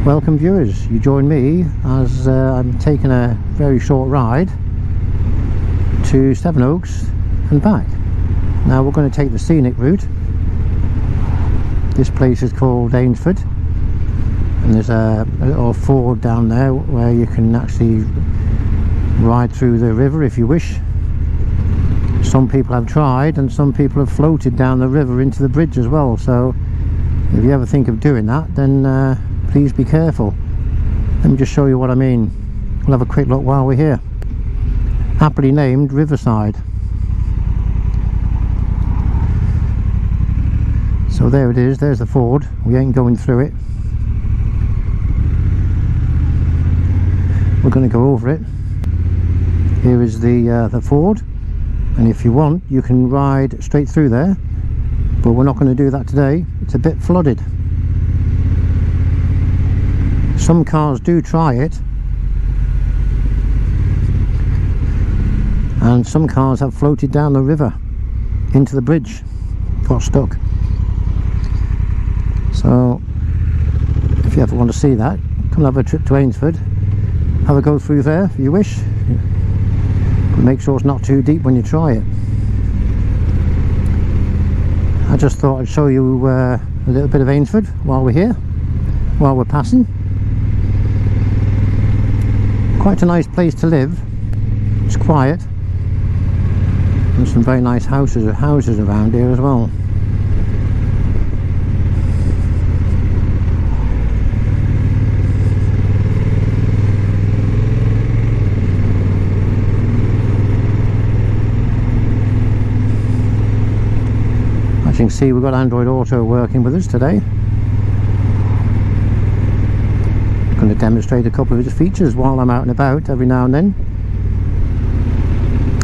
Welcome viewers, you join me as I'm taking a very short ride to Sevenoaks and back. Now we're going to take the scenic route. This place is called Ainsford, and there's a little ford down there where you can actually ride through the river if you wish. Some people have tried, and some people have floated down the river into the bridge as well, so if you ever think of doing that, then please be careful. Let me just show you what I mean. We'll have a quick look while we're here. Aptly named Riverside. So there it is, there's the ford. We ain't going through it. We're going to go over it. Here is the ford, and if you want you can ride straight through there, but we're not going to do that today. It's a bit flooded. Some cars do try it, and some cars have floated down the river into the bridge, got stuck. So if you ever want to see that, come have a trip to Ainsford, have a go through there if you wish, but make sure it's not too deep when you try it. I just thought I'd show you a little bit of Ainsford while we're here, while we're passing. Quite a nice place to live. It's quiet, and some very nice houses around here as well. As you can see, we've got Android Auto working with us today. I'm going to demonstrate a couple of its features while I'm out and about every now and then,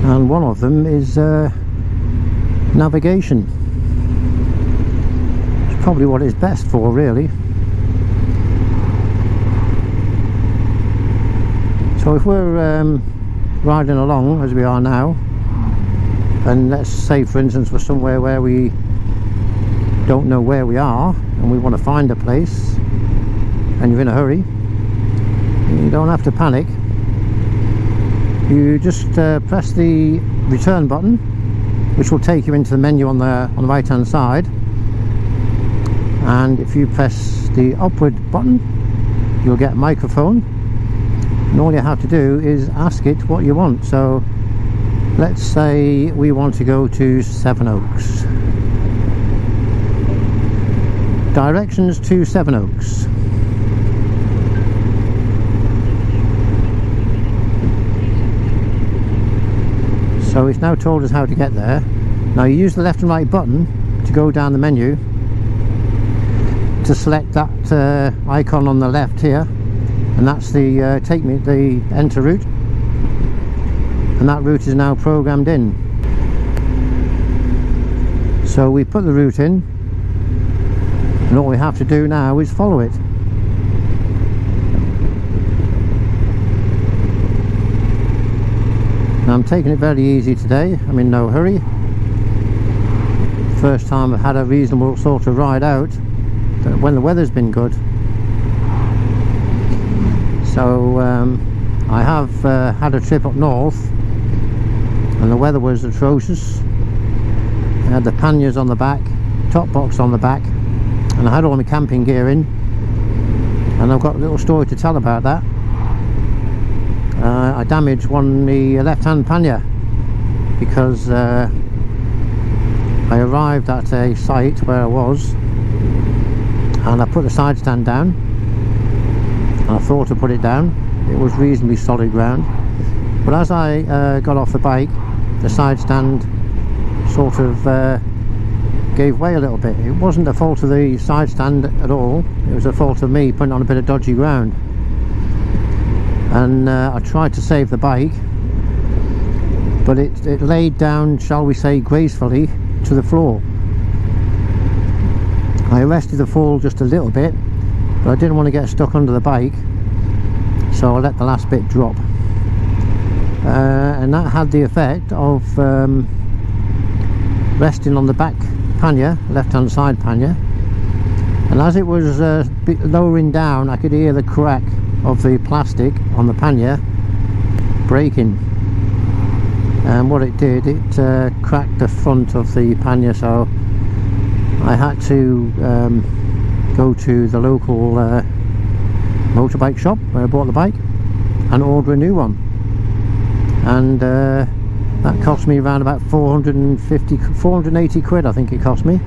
and one of them is navigation. It's probably what it's best for, really. So if we're riding along as we are now, and let's say for instance we're somewhere where we don't know where we are and we want to find a place, and you're in a hurry, you don't have to panic. You just press the return button, which will take you into the menu on the right hand side, and if you press the upward button you'll get a microphone, and all you have to do is ask it what you want. So let's say we want to go to Sevenoaks. Directions to Sevenoaks. So it's now told us how to get there. Now you use the left and right button to go down the menu to select that icon on the left here, and that's the the enter route, and that route is now programmed in. So we put the route in, and all we have to do now is follow it. Now I'm taking it very easy today. I'm in no hurry. First time I've had a reasonable sort of ride out when the weather's been good. So I have had a trip up north and the weather was atrocious. I had the panniers on the back, top box on the back, and I had all my camping gear in, and I've got a little story to tell about that. I damaged the left hand pannier because I arrived at a site where I was, and I put the side stand down, and I thought to put it down. It was reasonably solid ground, but as I got off the bike, the side stand sort of gave way a little bit. It wasn't the fault of the side stand at all, it was a fault of me putting on a bit of dodgy ground. And I tried to save the bike, but it laid down, shall we say, gracefully to the floor. I arrested the fall just a little bit, but I didn't want to get stuck under the bike, so I let the last bit drop, and that had the effect of resting on the back pannier, left hand side pannier, and as it was lowering down, I could hear the crack of the plastic on the pannier breaking, and what it did, it cracked the front of the pannier, so I had to go to the local motorbike shop where I bought the bike and order a new one, and that cost me around about 480 quid, I think it cost me,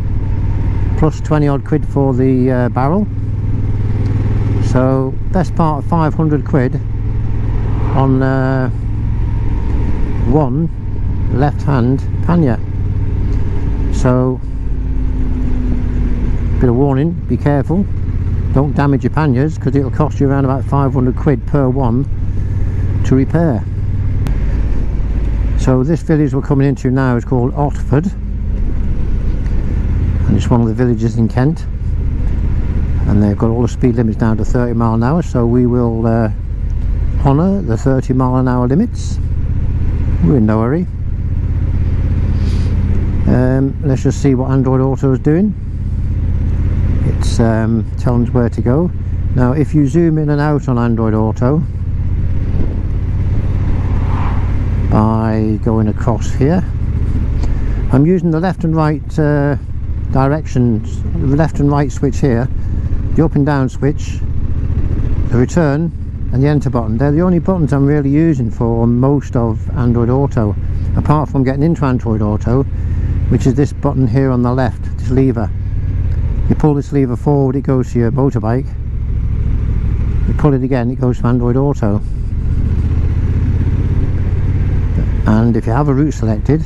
plus 20 odd quid for the barrel. So best part of 500 quid on one left hand pannier. So bit of warning, be careful, don't damage your panniers, because it'll cost you around about 500 quid per one to repair. So this village we're coming into now is called Otford, and it's one of the villages in Kent, and they've got all the speed limits down to 30 mile an hour, so we will honour the 30 mile an hour limits. We're in no hurry. Let's just see what Android Auto is doing. It's telling us where to go. Now if you zoom in and out on Android Auto by going across here, I'm using the left and right directions, the left and right switch here, the up and down switch, the return and the enter button. They're the only buttons I'm really using for most of Android Auto, apart from getting into Android Auto, which is this button here on the left, this lever. You pull this lever forward, it goes to your motorbike. You pull it again, it goes to Android Auto. And if you have a route selected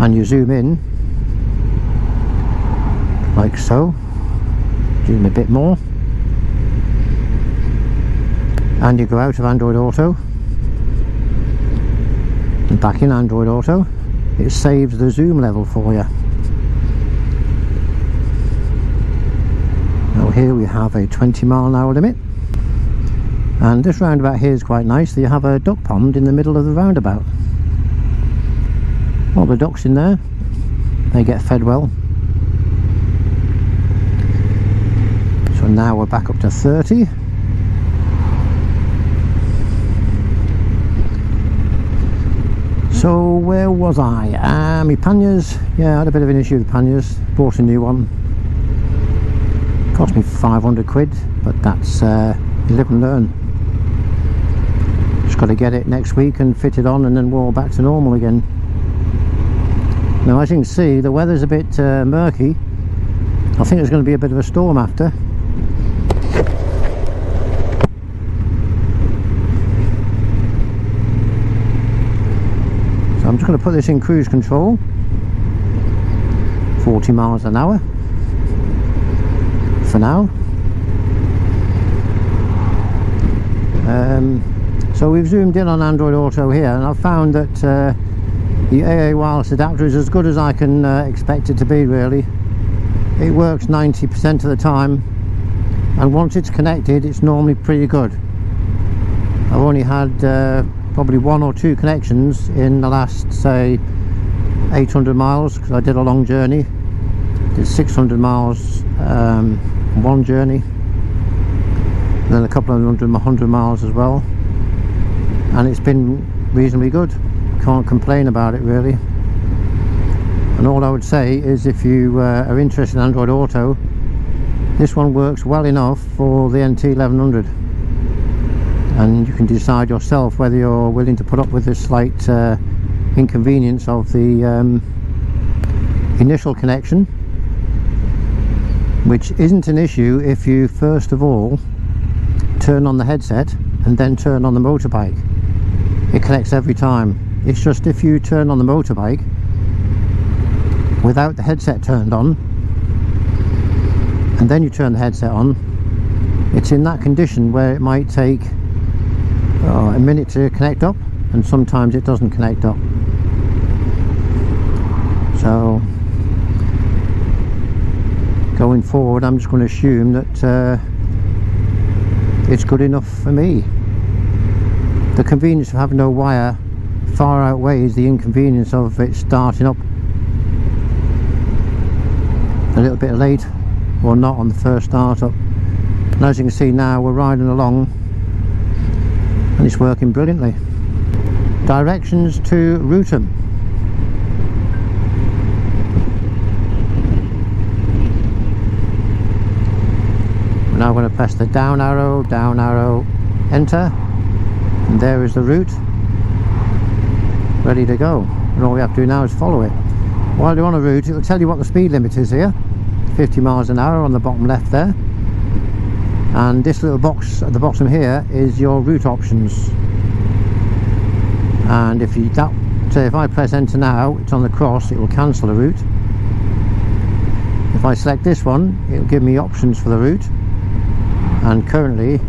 and you zoom in like so, zoom a bit more, and you go out of Android Auto and back in Android Auto, it saves the zoom level for you. Now here we have a 20 mile an hour limit, and this roundabout here is quite nice. You have a duck pond in the middle of the roundabout. All the ducks in there, they get fed well. So now we're back up to 30. So where was I? My panniers, yeah, I had a bit of an issue with the panniers. Bought a new one. Cost me 500 quid, but that's you live and learn. Just got to get it next week and fit it on, and then we're all back to normal again. Now as you can see, the weather's a bit murky. I think there's going to be a bit of a storm after. So I'm just going to put this in cruise control, 40 miles an hour for now. So we've zoomed in on Android Auto here, and I've found that the AA wireless adapter is as good as I can expect it to be, really. It works 90% of the time, and once it's connected, it's normally pretty good. I've only had probably 1 or 2 connections in the last, say, 800 miles, because I did a long journey. Did 600 miles one journey, and then a couple of 100 miles as well, and it's been reasonably good. Can't complain about it, really. And all I would say is, if you are interested in Android Auto, this one works well enough for the NT1100, and you can decide yourself whether you're willing to put up with this slight inconvenience of the initial connection, which isn't an issue if you first of all turn on the headset and then turn on the motorbike. It connects every time. It's just if you turn on the motorbike without the headset turned on, and then you turn the headset on, it's in that condition where it might take a minute to connect up, and sometimes it doesn't connect up. So going forward, I'm just going to assume that it's good enough for me. The convenience of having no wire far outweighs the inconvenience of it starting up. a little bit late or not on the first start up, and as you can see now we're riding along and it's working brilliantly. Directions to Rutham. We're now going to press the down arrow, enter, and there is the route ready to go, and all we have to do now is follow it. While you're on a route, it will tell you what the speed limit is here, 50 miles an hour on the bottom left there, and this little box at the bottom here is your route options. And if I press enter now, it's on the cross, it will cancel the route. If I select this one, it will give me options for the route, and currently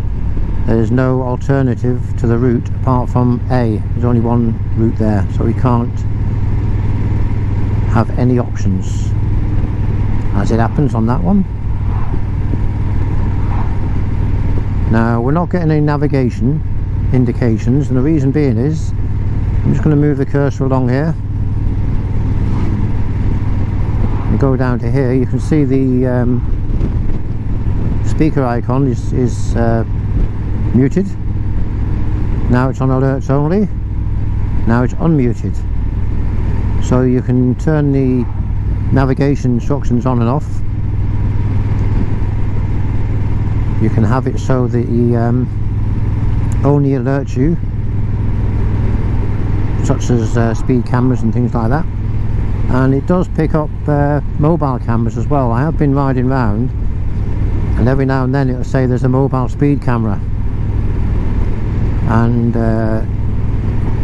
there is no alternative to the route apart from A. There's only one route there, so we can't have any options as it happens on that one. Now we're not getting any navigation indications, and the reason being is I'm just going to move the cursor along here and go down to here. You can see the speaker icon is muted. Now it's on alerts only. Now it's unmuted. So you can turn the navigation instructions on and off. You can have it so that he only alerts you, such as speed cameras and things like that. And it does pick up mobile cameras as well. I have been riding round and every now and then it'll say there's a mobile speed camera, and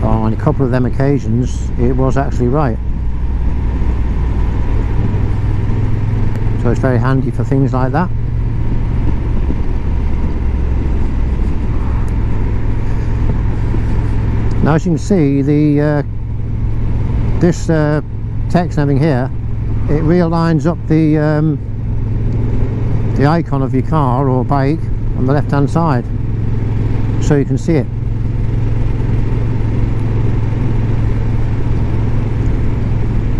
on a couple of them occasions it was actually right. So it's very handy for things like that. Now as you can see, this text and everything here, it realigns up the icon of your car or bike on the left hand side, so you can see it.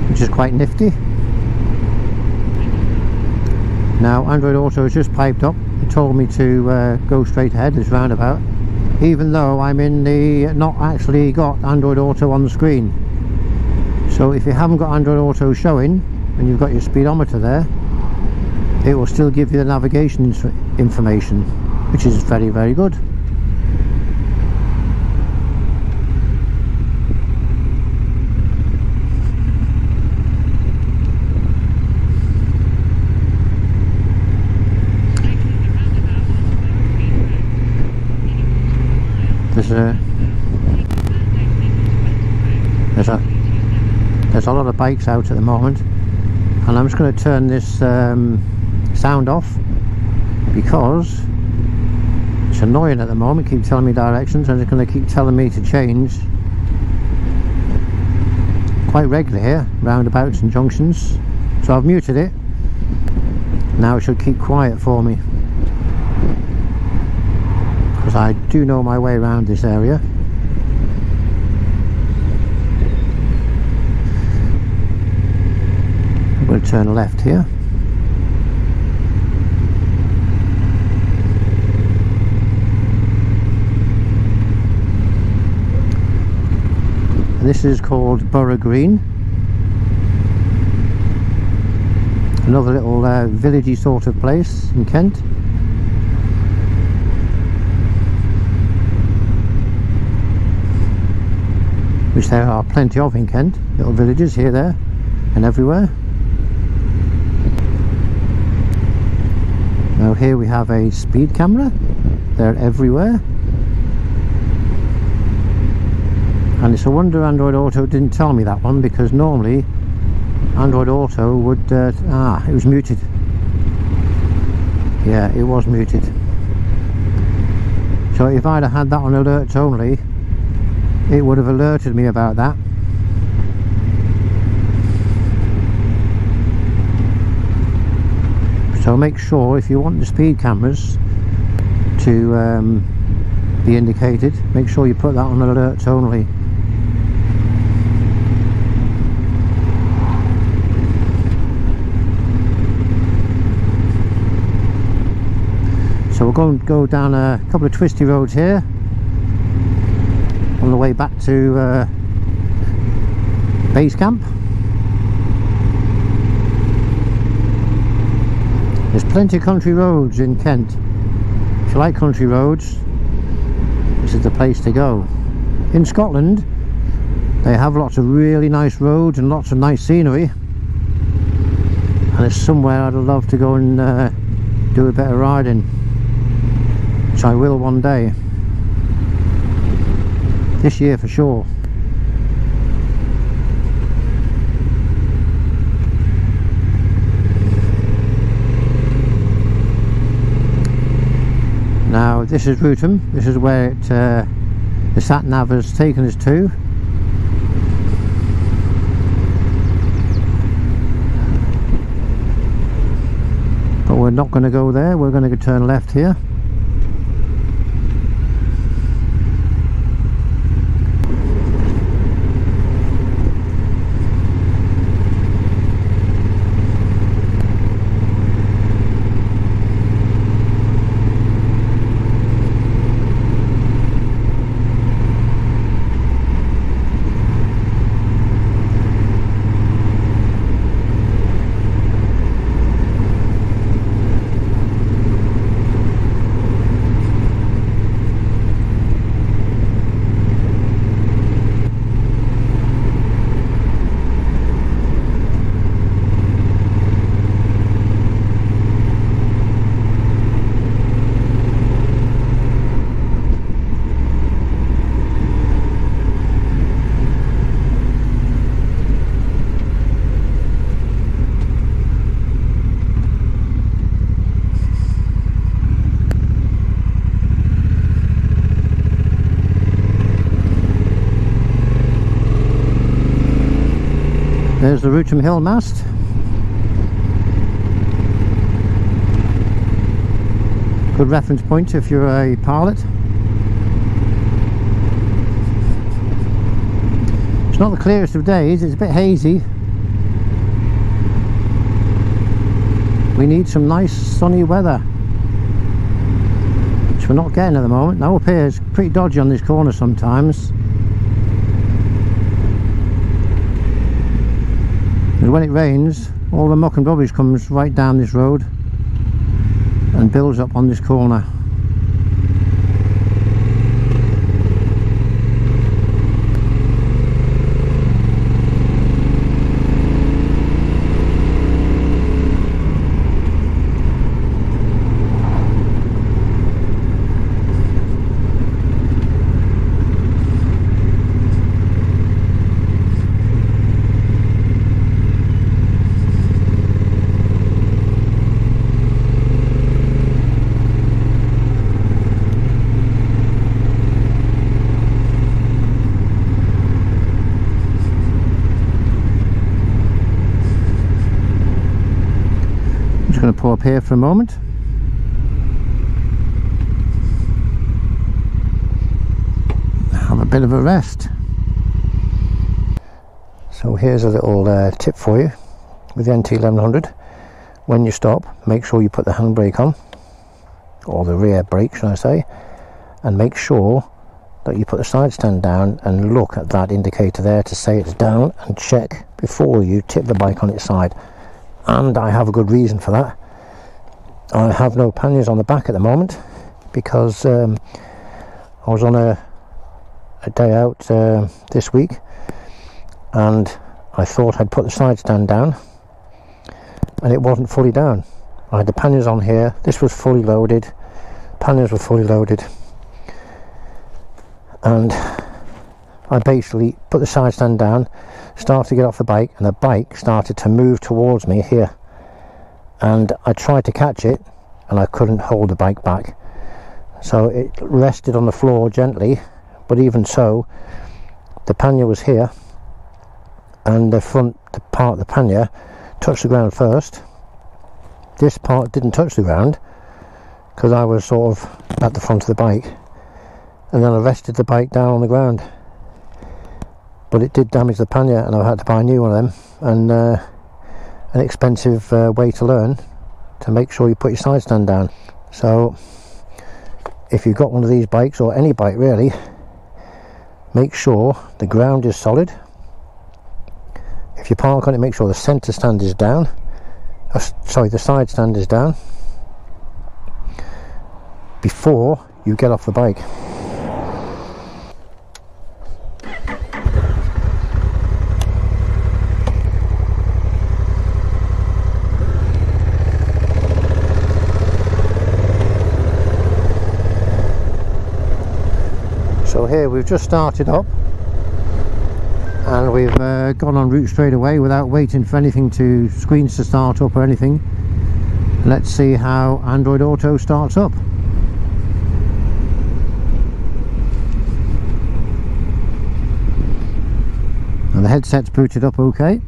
Which is quite nifty. Now Android Auto has just piped up and told me to go straight ahead, this roundabout, even though I'm in the not actually got Android Auto on the screen. So if you haven't got Android Auto showing and you've got your speedometer there, it will still give you the navigation information, which is very, very good. There's a lot of bikes out at the moment, and I'm just going to turn this sound off because it's annoying at the moment. Keep telling me directions, and it's going to keep telling me to change quite regularly here, roundabouts and junctions. So I've muted it. Now it should keep quiet for me, because I do know my way around this area. I'm going to turn left here. And this is called Borough Green, another little villagey sort of place in Kent. Which there are plenty of in Kent, little villages here, there and everywhere. Now here we have a speed camera, they're everywhere. And it's a wonder Android Auto didn't tell me that one, because normally Android Auto would, it was muted. Yeah, it was muted. So if I'd have had that on alerts only, it would have alerted me about that. So make sure, if you want the speed cameras to be indicated, make sure you put that on alerts only. So we're going to go down a couple of twisty roads here on the way back to base camp. There's plenty of country roads in Kent. If you like country roads, this is the place to go. In Scotland, they have lots of really nice roads and lots of nice scenery, and it's somewhere I'd love to go and do a bit of riding, which I will one day, this year for sure. Now this is Rougham. This is where the sat nav has taken us to. But we're not going to go there. We're going to turn left here. There's the Rougham Hill mast. Good reference point if you're a pilot. It's not the clearest of days, it's a bit hazy. We need some nice sunny weather, which we're not getting at the moment. Now up here it's pretty dodgy on this corner sometimes. And when it rains, all the muck and rubbish comes right down this road and builds up on this corner. Going to pull up here for a moment. Have a bit of a rest. So here's a little tip for you with the NT1100. When you stop, make sure you put the handbrake on, or the rear brake should I say, and make sure that you put the side stand down and look at that indicator there to say it's down, and check before you tip the bike on its side. And I have a good reason for that. I have no panniers on the back at the moment because I was on a day out this week, and I thought I'd put the side stand down and it wasn't fully down. I had the panniers on here, this was fully loaded, panniers were fully loaded, and I basically put the side stand down, started to get off the bike, and the bike started to move towards me here, and I tried to catch it and I couldn't hold the bike back, so it rested on the floor gently, but even so the pannier was here and the part of the pannier touched the ground first. This part didn't touch the ground because I was sort of at the front of the bike, and then I rested the bike down on the ground, but it did damage the pannier and I had to buy a new one of them, and an expensive way to learn to make sure you put your side stand down. So if you've got one of these bikes, or any bike really, make sure the ground is solid. If you park on it, make sure the centre stand is down. Sorry, the side stand is down before you get off the bike. So here we've just started up, and we've gone on route straight away without waiting for anything to screens to start up or anything. Let's see how Android Auto starts up. And the headset's booted up okay.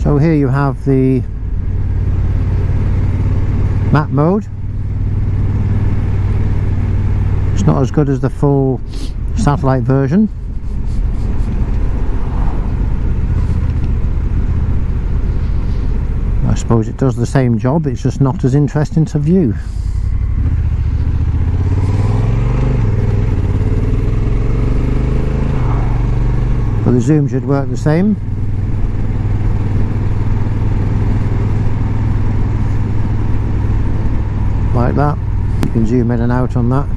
So here you have the map mode. It's not as good as the full satellite version. I suppose it does the same job, it's just not as interesting to view. But the zoom should work the same. Like that. You can zoom in and out on that.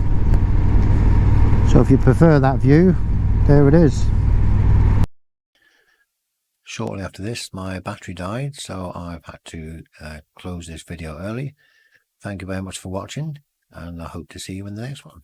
So if you prefer that view, there it is. Shortly after this, my battery died, so I've had to close this video early. Thank you very much for watching, and I hope to see you in the next one.